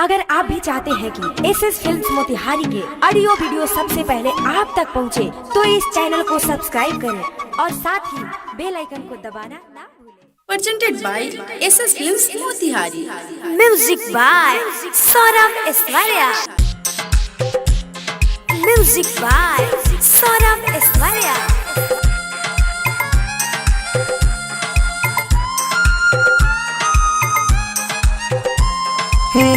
अगर आप भी चाहते हैं कि एसएस फिल्म्स मोतिहारी के ऑडियो वीडियो सबसे पहले आप तक पहुंचे, तो इस चैनल को सब्सक्राइब करें और साथ ही बेल आइकन को दबाना ना भूलें। Presented by SS Films Motihari. Music by Saurabh Aishwarya. Music by Saurabh Aishwarya.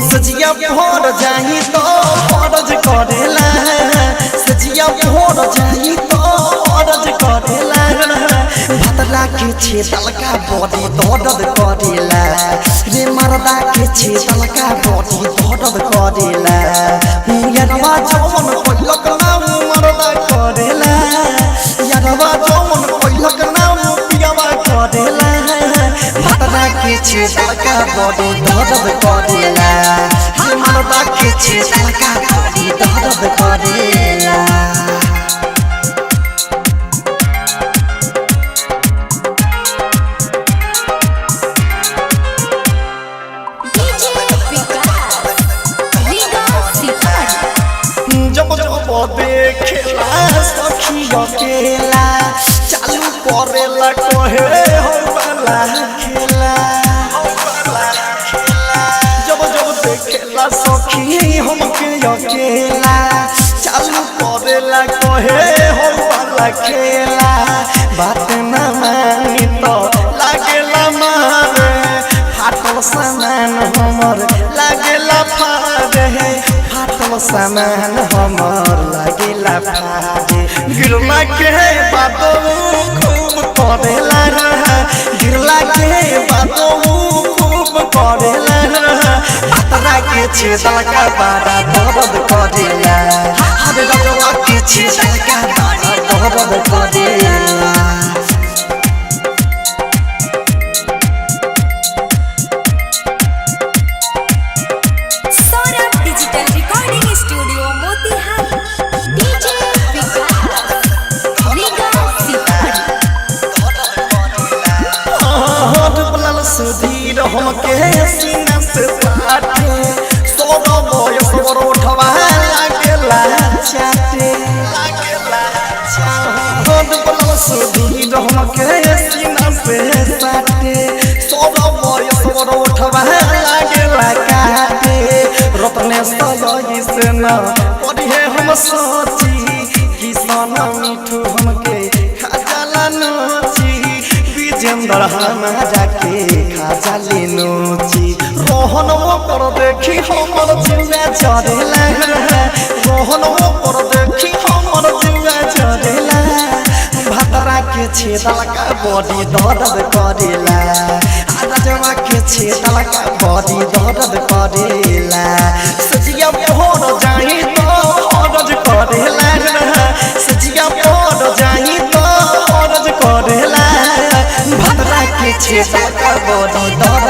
सजिया भोर जाही तो फरज करेला, सजिया भोर जाही तो फरज करेला, भतला के छेदल का बॉडी दर्द करेला रे, मर्दा के छेदल का बॉडी दर्द करेला, यारवा जौन कोइलक नाम मर्दा करेला, यारवा जौन कोइलक नाम पियावा करेला, भतला के छेदल का बॉडी दर्द करेला, मर्दा के छेदल का बॉडी दर्द करेला। जब जब देखेला सखी अकेला, चालू करेला कहे हो वाला खेला, जब जब देखेला सखी हमके अकेला, चालू करेला कहे हो वाला खेला, बात न मानी तो लागेला मारे, फाटल सामान हमर लागेला फारे, फाटल सामान हमर लागेला फारे, गिरला के बातों खूब करेला, गिरला के बातों खूब करेला, पतरा के छेदल का बड़ा दर्द करेला, हर रजवा के छेदल का बड़ा दर्द करेला। सुधीर हमके सीना से साटे, सोना बयस बरोठवा लागेला चाटे, सुधीर हमके सीना से साटे, सोना बयस बरोठवा लागेला काटे, रत्ने सही से न पढ़े हम सोची, किसान मिठू हमके खाजाला नोची, विजेंद्र हमारा के खाजा ले नोची, रोहन वो पर देखी हमर जीवा चढ़ेला, रोहन वो पर देखी हमर जीवा चढ़ेला, भतरा के छेदल का बॉडी दर्द करेला, राजवा के छेदल का बॉडी दर्द करेला, सजिया भोर जाही तो फरज करेला, सजिया भोर जाही तो फरज करेला, भतरा के छेदल का बॉडी दर्द